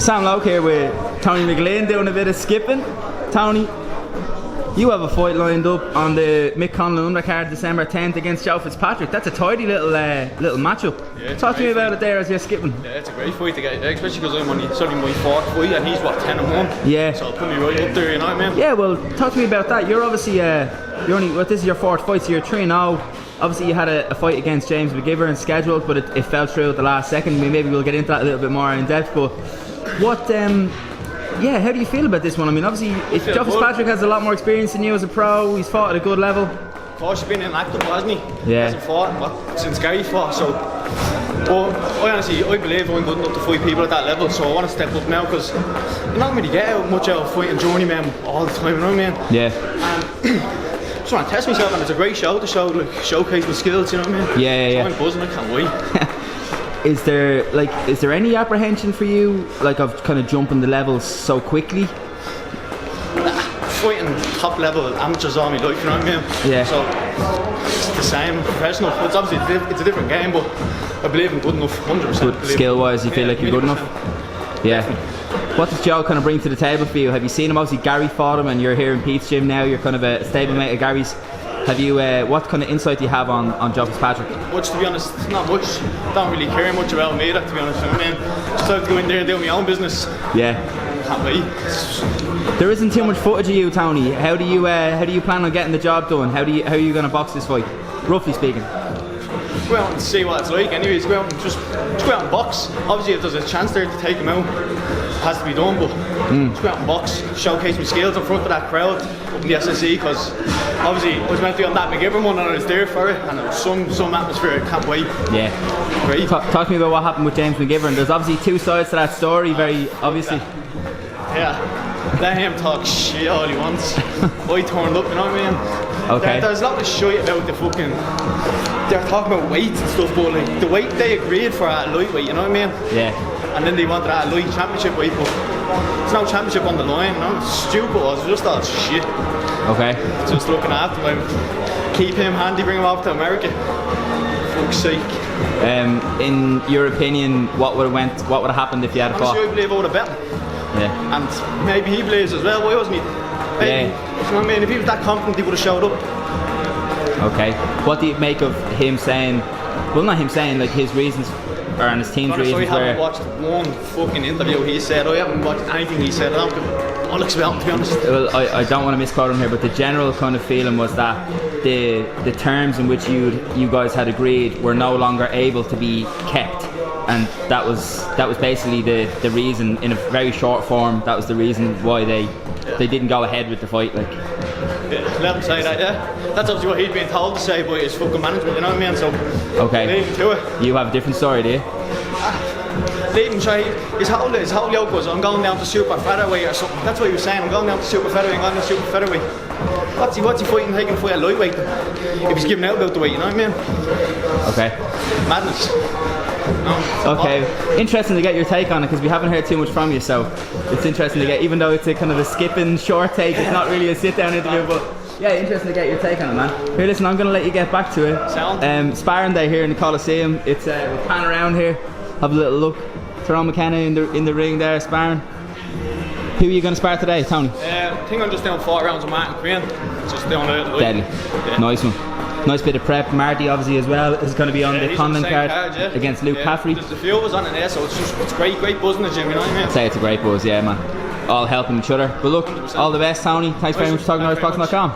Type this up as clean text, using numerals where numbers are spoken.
Sam Logue here with Tony Mcglynn doing a bit of skipping. Tony, you have a fight lined up on the Mcglynn undercard December 10th against Joe Fitzpatrick. That's a tidy little matchup. Yeah, talk to me about it there as you're skipping. Yeah, it's a great fight to get, especially because I'm only starting my fourth fight and he's what, 10-1. Yeah. So it'll put me right up there, you know what I mean? Yeah, well, talk to me about that. You're obviously this is your fourth fight, so you're 3-0. Obviously you had a fight against James Mcgivern scheduled, but it fell through at the last second. Maybe we'll get into that a little bit more in depth, but what how do you feel about this one? I mean, obviously Joe Fitzpatrick has a lot more experience than you as a pro. He's fought at a good level. Of course, he's been inactive, hasn't he? Yeah. He hasn't fought since Gary fought, so but I believe I'm good enough to fight people at that level, so I want to step up now because you don't really get much out of fighting journeymen all the time, you know what I mean? Yeah. Just want to test myself, and it's a great show to showcase my skills, you know what I mean? Yeah. So I'm buzzing, I can't wait. Is there any apprehension for you, like, of kind of jumping the levels so quickly? Fighting top level amateurs all my life, you know what I mean? Yeah. So it's the same, professional. It's obviously it's a different game, but I believe I'm good enough, 100%. Skill wise, you feel like you're good enough? Yeah. What does Joe kind of bring to the table for you? Have you seen him? Obviously Gary fought him and you're here in Pete's gym now, you're kind of a stablemate of Gary's. Have you, what kind of insight do you have on Joe Fitzpatrick? Much, to be honest, not much. Don't really care much about me, to be honest, you know what I mean? Just have to go in there and do my own business. Yeah. Can't wait. There isn't too much footage of you, Tony. How do you plan on getting the job done? How are you going to box this fight, roughly speaking? Go out and see what it's like. Anyways, go out and just go out and box. Obviously, if there's a chance there to take him out, it has to be done. But just go out and box, showcase my skills in front of that crowd up in the SSE. Because obviously, I was meant to be on that Mcgivern one, and I was there for it, and it was some atmosphere. I can't wait. Yeah. Great. Talk to me about what happened with James Mcgivern. There's obviously two sides to that story. Very obviously. Yeah. Let him talk shit all he wants. I turned up, you know what I mean? Okay. There's a lot of shit about the fucking. They're talking about weights and stuff, but like the weight they agreed for at lightweight, you know what I mean? Yeah. And then they wanted at light championship weight, but there's no championship on the line, you know? It's stupid. I was just all shit. Okay. Just looking after him, keep him handy, bring him off to America. Fuck's sake. In your opinion, what would have happened if you had a fought? Honestly, I believe I would have bet him. Yeah. And maybe he believes as well. Why wasn't he? Maybe, Yeah. You know what I mean? If he was that confident, he would have showed up. Okay. What do you make of him saying? Well, not him saying, like his reasons, or on his team's reasons. I haven't watched one fucking interview he said. I haven't watched anything he said. I don't give a about him, to be honest. Well, I don't want to misquote him here, but the general kind of feeling was that the terms in which you guys had agreed were no longer able to be kept. And that was basically the reason, in a very short form, that was the reason why they didn't go ahead with the fight. Like, yeah, let him say that, yeah. That's obviously what he'd been told to say by his fucking management, you know what I mean? So, okay. Leave him to it. You have a different story, do you? Leave him try. His whole yoke was, I'm going down to super featherweight or something. That's what he was saying, I'm going down to super featherweight, I'm going to super featherweight. What's he fighting, taking a fight at lightweight if he's giving out about the weight, you know what I mean? Okay. Madness. No, okay, interesting to get your take on it because we haven't heard too much from you, so it's interesting to get, even though it's a kind of a skipping short take, it's not really a sit down interview, but yeah, interesting to get your take on it, man. Here, listen, I'm going to let you get back to it. Sparring day here in the Coliseum. It's we'll pan around here, have a little look. Tyrone McKenna in the ring there sparring. Who are you going to spar today, Tony? I think I'm just doing 4 rounds of Mcgivern. Just doing a little deadly. Yeah. Nice one. Nice bit of prep. Marty obviously as well is going to be on the Conlon card against Luke Caffrey. There's a few of us on it there, so it's great buzz in the gym, you know what I mean? I'd say it's a great buzz, yeah, man. All helping each other. But look, all the best, Tony. Thanks very much for talking to IrishBoxing.com.